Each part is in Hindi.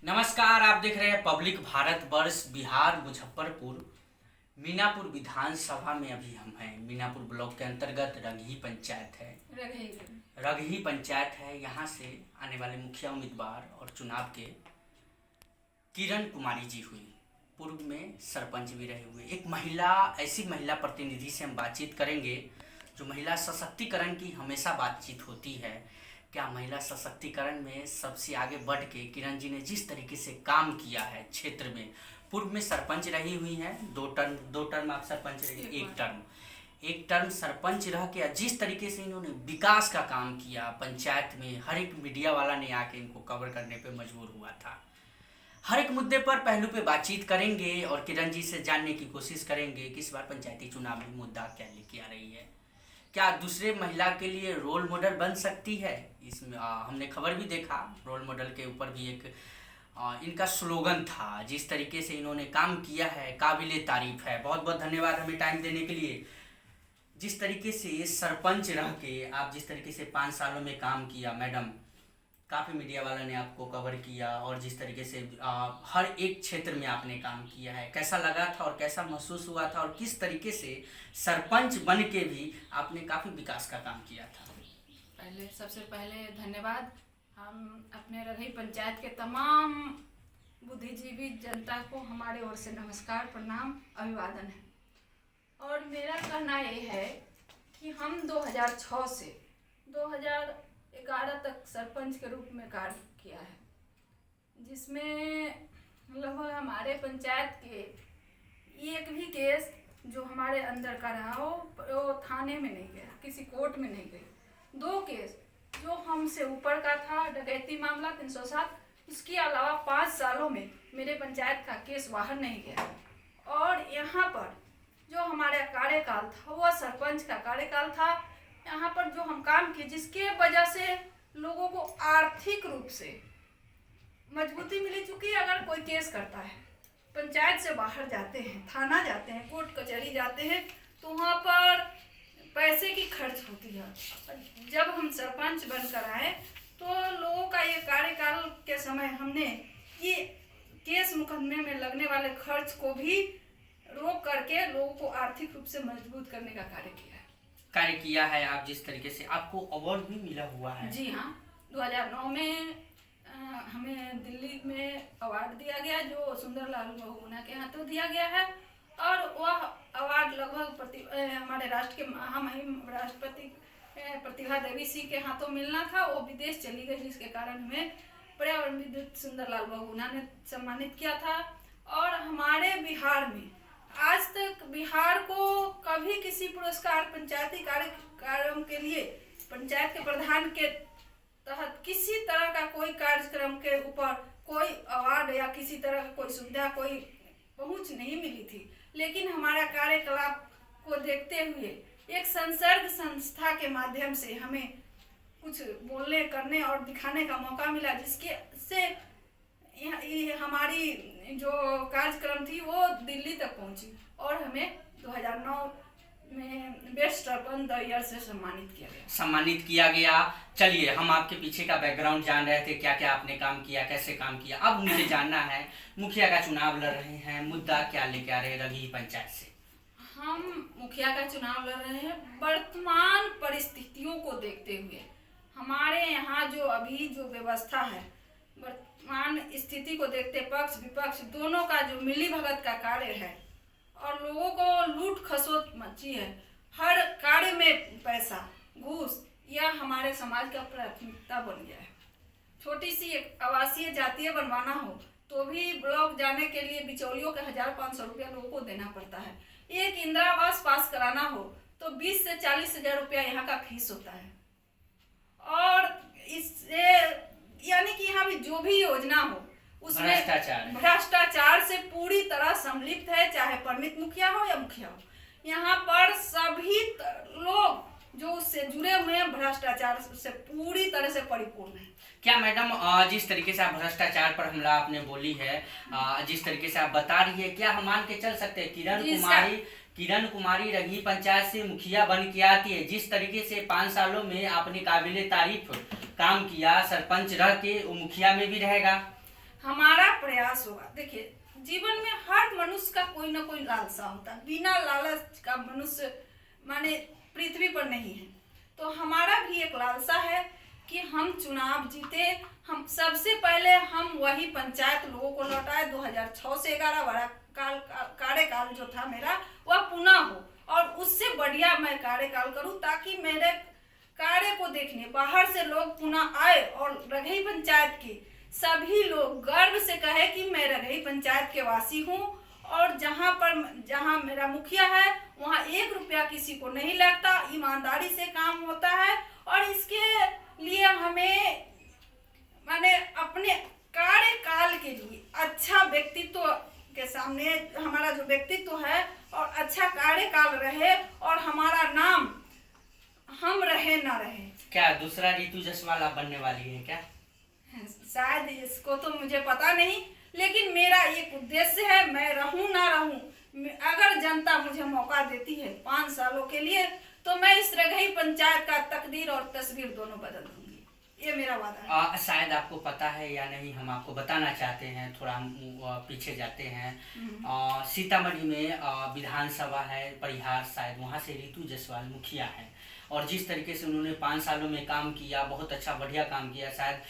नमस्कार, आप देख रहे हैं पब्लिक भारत वर्ष बिहार मुजफ्फरपुर मीनापुर विधानसभा में। अभी हम हैं मीनापुर ब्लॉक के अंतर्गत रगही पंचायत है। रगही पंचायत है। यहाँ से आने वाले मुखिया उम्मीदवार और चुनाव के किरण कुमारी जी हुई, पूर्व में सरपंच भी रहे हुए एक महिला। ऐसी महिला प्रतिनिधि से हम बातचीत करेंगे जो महिला सशक्तिकरण की हमेशा बातचीत होती है। क्या महिला सशक्तिकरण में सबसे आगे बढ़ के किरण जी ने जिस तरीके से काम किया है क्षेत्र में, पूर्व में सरपंच रही हुई हैं, दो टर्म आप सरपंच रही, एक टर्म सरपंच रह के जिस तरीके से इन्होंने विकास का काम किया पंचायत में, हर एक मीडिया वाला ने आके इनको कवर करने पे मजबूर हुआ था। हर एक मुद्दे पर पहलू पे बातचीत करेंगे और किरण जी से जानने की कोशिश करेंगे कि इस बार पंचायती चुनाव में मुद्दा क्या लेके आ रही है, क्या दूसरे महिला के लिए रोल मॉडल बन सकती है। इसमें हमने खबर भी देखा, रोल मॉडल के ऊपर भी एक इनका स्लोगन था। जिस तरीके से इन्होंने काम किया है काबिले तारीफ है। बहुत बहुत धन्यवाद हमें टाइम देने के लिए। जिस तरीके से सरपंच रह के आप जिस तरीके से 5 सालों में काम किया मैडम, काफ़ी मीडिया वाला ने आपको कवर किया और जिस तरीके से हर एक क्षेत्र में आपने काम किया है, कैसा लगा था और कैसा महसूस हुआ था और किस तरीके से सरपंच बन के भी आपने काफ़ी विकास का काम किया था। सबसे पहले धन्यवाद। हम अपने रगही पंचायत के तमाम बुद्धिजीवी जनता को हमारे ओर से नमस्कार, प्रणाम, अभिवादन है। और मेरा कहना ये है कि हम 2006 से 2011 तक सरपंच के रूप में कार्य किया है, जिसमें लगभग हमारे पंचायत के एक भी केस जो हमारे अंदर का रहा हो वो थाने में नहीं गया, किसी कोर्ट में नहीं गई। 2 केस जो हमसे ऊपर का था, डकैती मामला 307, उसके अलावा 5 सालों में मेरे पंचायत का केस बाहर नहीं गया। और यहाँ पर जो हमारा कार्यकाल था वह सरपंच का कार्यकाल था। यहाँ पर जो हम काम किए जिसके वजह से लोगों को आर्थिक रूप से मजबूती मिली। चूँकि अगर कोई केस करता है, पंचायत से बाहर जाते हैं, थाना जाते हैं, कोर्ट कचहरी जाते हैं, तो वहाँ पर पैसे की खर्च होती है। जब हम सरपंच बनकर आए तो लोगों का ये कार्यकाल के समय हमने ये केस मुकदमे में लगने वाले खर्च को भी रोक करके लोगों को आर्थिक रूप से मजबूत करने का कार्य किया है। आप जिस तरीके से आपको अवार्ड भी मिला हुआ है। जी हाँ, 2009 में हमें दिल्ली में अवार्ड दिया गया जो सुंदरलाल बहुगुणा के हाथों दिया गया है। और वह अवार्ड लगभग हमारे राष्ट्र के महामहिम राष्ट्रपति प्रतिभा देवी सिंह के हाथों मिलना था। वो विदेश चली गई, जिसके कारण हमें पर्यावरण विद्युत सुंदरलाल बहुगुणा ने सम्मानित किया था। और हमारे बिहार में आज तक बिहार को कभी किसी पुरस्कार पंचायती कार्यक्रम के लिए पंचायत के प्रधान के तहत किसी तरह का कोई कार्यक्रम के ऊपर कोई अवार्ड या किसी तरह का कोई सुविधा, कोई पहुंच नहीं मिली थी। लेकिन हमारा कार्यकलाप को देखते हुए एक संसर्ग संस्था के माध्यम से हमें कुछ बोलने, करने और दिखाने का मौका मिला, जिसके से हमारी जो कार्यक्रम थी वो दिल्ली तक पहुंची और हमें 2009 में बेस्ट सरपंच द ईयर से सम्मानित किया गया। चलिए, हम आपके पीछे का बैकग्राउंड जान रहे थे, क्या क्या आपने काम किया, कैसे काम किया। अब मुझे जानना है, मुखिया का चुनाव लड़ रहे हैं, मुद्दा क्या लेके आ रहे हैं रगही पंचायत से। हम मुखिया का चुनाव लड़ रहे हैं वर्तमान परिस्थितियों को देखते हुए। हमारे यहाँ जो अभी जो व्यवस्था है, वर्तमान स्थिति को देखते पक्ष विपक्ष दोनों का जो मिलीभगत का कार्य है और लोगों को लूट खसोट मची है। हर कार्य में पैसा, घूस, यह हमारे समाज का प्राथमिकता बन गया है। छोटी सी एक आवासीय जातीय बनवाना हो तो भी ब्लॉक जाने के लिए बिचौलियों के 1500 रुपया लोगों को देना पड़ता है। एक इंदिरा आवास पास कराना हो तो 20 से 40 हजार रुपया यहाँ का फीस होता है। और इससे यानी कि यहाँ भी जो भी योजना हो उसमें भ्रष्टाचार से पूरी तरह सम्मिलित है, चाहे परमित मुखिया हो या मुखिया हो। यहाँ पर सभी लोग जो उससे जुड़े हुए हैं भ्रष्टाचार से पूरी तरह से परिपूर्ण है। क्या मैडम, जिस तरीके से आप भ्रष्टाचार पर हमला आपने बोली है, जिस तरीके से आप बता रही है, क्या हम मान के चल सकते हैं किरण कुमारी रगही पंचायत से मुखिया बन के आती है? जिस तरीके से 5 सालों में आपने काबिले तारीफ काम किया, सरपंच रह के वो मुखिया में भी रहेगा। हमारा प्रयास होगा। देखिए, जीवन में हर मनुष्य का कोई ना कोई लालसा होता है, बिना लालच का मनुष्य माने पृथ्वी पर नहीं है। तो हमारा भी एक लालसा है कि हम चुनाव जीते। हम सबसे पहले हम वही पंचायत लोगों को लौटाए 2006 से 11 बड़ा कार्यकाल जो था मेरा वह पुनः हो, और उससे बढ़िया मैं कार्यकाल करूं, ताकि मेरे कार्य को देखने बाहर से लोग पुनः आए और रघई पंचायत के सभी लोग गर्व से कहे कि मैं रघई पंचायत के वासी हूँ। और जहाँ मेरा मुखिया है वहाँ 1 रुपया किसी को नहीं लगता, ईमानदारी से काम होता है। और इसके लिए हमें माने अपने कार्यकाल के लिए अच्छा व्यक्तित्व के सामने हमारा जो व्यक्तित्व है और अच्छा कार्यकाल रहे, और हमारा नाम हम रहे ना रहे। क्या दूसरा रितु जसवाल आप बनने वाली है क्या? शायद इसको तो मुझे पता नहीं, लेकिन मेरा एक उद्देश्य है, मैं रहूं ना रहूं, अगर जनता मुझे मौका देती है 5 सालों के लिए, तो मैं इस रघई पंचायत का तकदीर और तस्वीर दोनों बदल दूंगी, ये मेरा वादा है। शायद आपको पता है या नहीं, हम आपको बताना चाहते हैं, थोड़ा हम पीछे जाते हैं। सीतामढ़ी में विधानसभा है परिहार, शायद वहाँ से रितु जसवाल मुखिया है, और जिस तरीके से उन्होंने 5 सालों में काम किया, बहुत अच्छा बढ़िया काम किया। शायद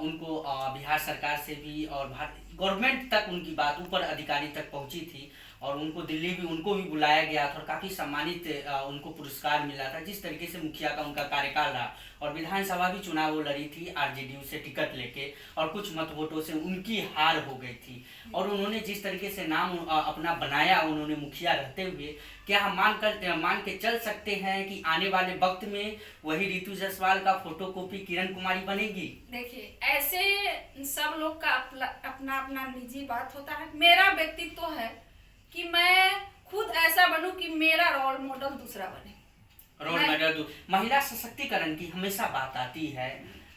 उनको बिहार सरकार से भी और गवर्नमेंट तक उनकी बात ऊपर अधिकारी तक पहुंची थी, और उनको दिल्ली भी उनको भी बुलाया गया था और काफ़ी सम्मानित उनको पुरस्कार मिला था। जिस तरीके से मुखिया का उनका कार्यकाल रहा, और विधानसभा भी चुनाव वो लड़ी थी आरजेडी से टिकट लेके, और कुछ मत वोटों से उनकी हार हो गई थी। और उन्होंने जिस तरीके से नाम अपना बनाया उन्होंने मुखिया रहते हुए, क्या हम मान के चल सकते हैं कि आने वाले वक्त में वही रितु जसवाल का फोटोकॉपी किरण कुमारी बनेगी? देखिए, ऐसे सब लोग का अपना अपना निजी बात होता है। मेरा व्यक्तित्व है कि मैं खुद ऐसा बनूं कि मेरा रोल मॉडल दूसरा बने। रोल मॉडल महिला सशक्तिकरण की हमेशा बात आती है,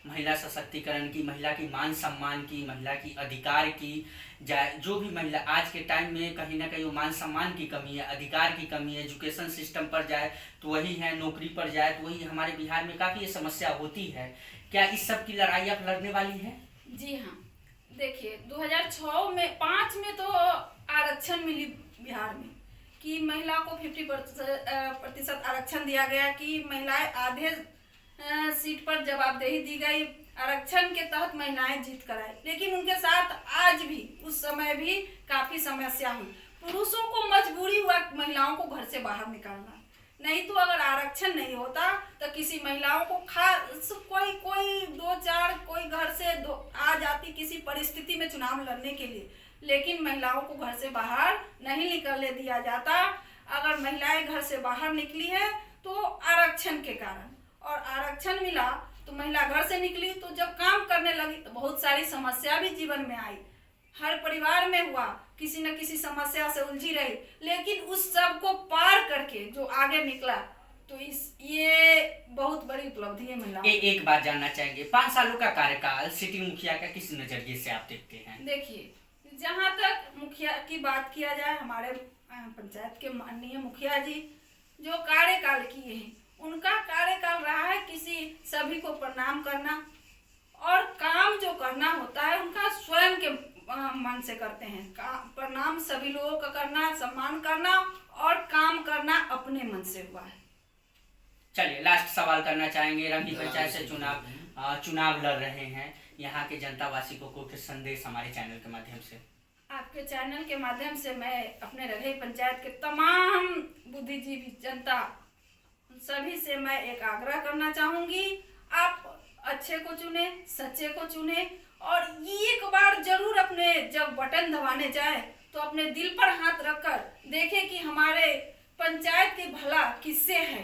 महिला सशक्तिकरण की, महिला की मान सम्मान की, महिला की अधिकार की, जो भी महिला आज के टाइम में कहीं ना कहीं वो मान सम्मान की कमी है, अधिकार की कमी है। एजुकेशन सिस्टम पर जाए तो वही है, नौकरी पर जाए तो वही। हमारे बिहार में काफ़ी ये समस्या होती है। क्या इस सब की लड़ाई आप लड़ने वाली हैं? जी हाँ, देखिए 2005 में तो आरक्षण मिली बिहार में कि महिला को 50% आरक्षण दिया गया, कि महिलाएं आधे सीट पर जवाबदेही दी गई, आरक्षण के तहत महिलाएं जीत कर आई। लेकिन उनके साथ आज भी उस समय भी काफी समस्या हुई। पुरुषों को मजबूरी हुआ महिलाओं को घर से बाहर निकालना, नहीं तो अगर आरक्षण नहीं होता तो किसी महिलाओं को कोई 2-4 कोई घर से आ जाती किसी परिस्थिति में चुनाव लड़ने के लिए, लेकिन महिलाओं को घर से बाहर नहीं निकलने दिया जाता। अगर महिलाएं घर से बाहर निकली है तो आरक्षण के कारण, और आरक्षण मिला तो महिला घर से निकली, तो जब काम करने लगी तो बहुत सारी समस्या भी जीवन में आई, हर परिवार में हुआ, किसी न किसी समस्या से उलझी रही, लेकिन उस सब को पार करके जो आगे निकला, तो ये बहुत बड़ी उपलब्धि है महिला। एक बात जानना चाहेंगे, 5 सालों का कार्यकाल सिटिंग मुखिया का किस नजरिए से आप देखते हैं? देखिए, जहाँ तक मुखिया की बात किया जाए, हमारे पंचायत के माननीय मुखिया जी जो कार्यकाल किए हैं, उनका कार्यकाल रहा है किसी सभी को प्रणाम करना, और काम जो करना होता है उनका स्वयं के मन से करते हैं। प्रणाम सभी लोगों का करना, सम्मान करना और काम करना अपने मन से हुआ है। चलिए लास्ट सवाल करना चाहेंगे, रघई पंचायत से चुनाव लड़ रहे हैं, यहाँ के जनतावासी को कुछ संदेश हमारे चैनल के माध्यम से? आपके चैनल के माध्यम से मैं अपने रघई पंचायत के तमाम बुद्धिजीवी जनता सभी से मैं एक आग्रह करना चाहूंगी, आप अच्छे को चुने, सच्चे को चुने, और एक बार जरूर अपने जब बटन दबाने जाए तो अपने दिल पर हाथ रखकर देखें कि हमारे पंचायत की भला किससे है,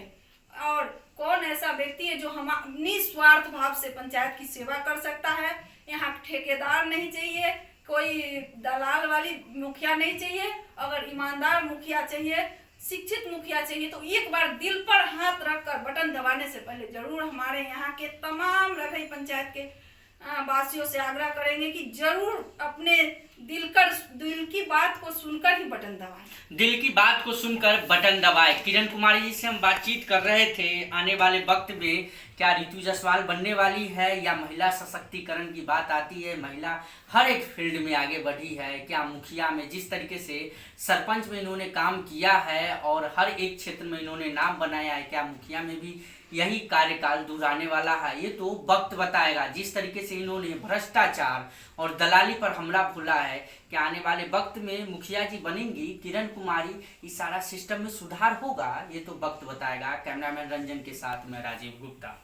और कौन ऐसा व्यक्ति है जो हम निस्वार्थ भाव से पंचायत की सेवा कर सकता है। यहाँ ठेकेदार नहीं चाहिए, कोई दलाल वाली मुखिया नहीं चाहिए, अगर ईमानदार मुखिया चाहिए, शिक्षित मुखिया चाहिए, तो एक बार दिल पर हाथ रखकर बटन दबाने से पहले जरूर हमारे यहाँ के तमाम रघई पंचायत के वासियों से आग्रह करेंगे कि जरूर अपने दिल की बात को सुनकर ही बटन दबाएं। दिल की बात को सुनकर बटन दबाएं। किरण कुमारी जी से हम बातचीत कर रहे थे आने वाले वक्त में क्या ऋतु जायसवाल बनने वाली है, या महिला सशक्तिकरण की बात आती है, महिला हर एक फील्ड में आगे बढ़ी है। क्या मुखिया में जिस तरीके से सरपंच में इन्होंने काम किया है और हर एक क्षेत्र में इन्होंने नाम बनाया है, क्या मुखिया में भी यही कार्यकाल दोहराने वाला है, ये तो वक्त बताएगा। जिस तरीके से इन्होंने भ्रष्टाचार और दलाली पर हमला बोला है, कि आने वाले वक्त में मुखिया जी बनेंगी किरण कुमारी, इस सारा सिस्टम में सुधार होगा, ये तो वक्त बताएगा। कैमरामैन रंजन के साथ मैं राजीव गुप्ता।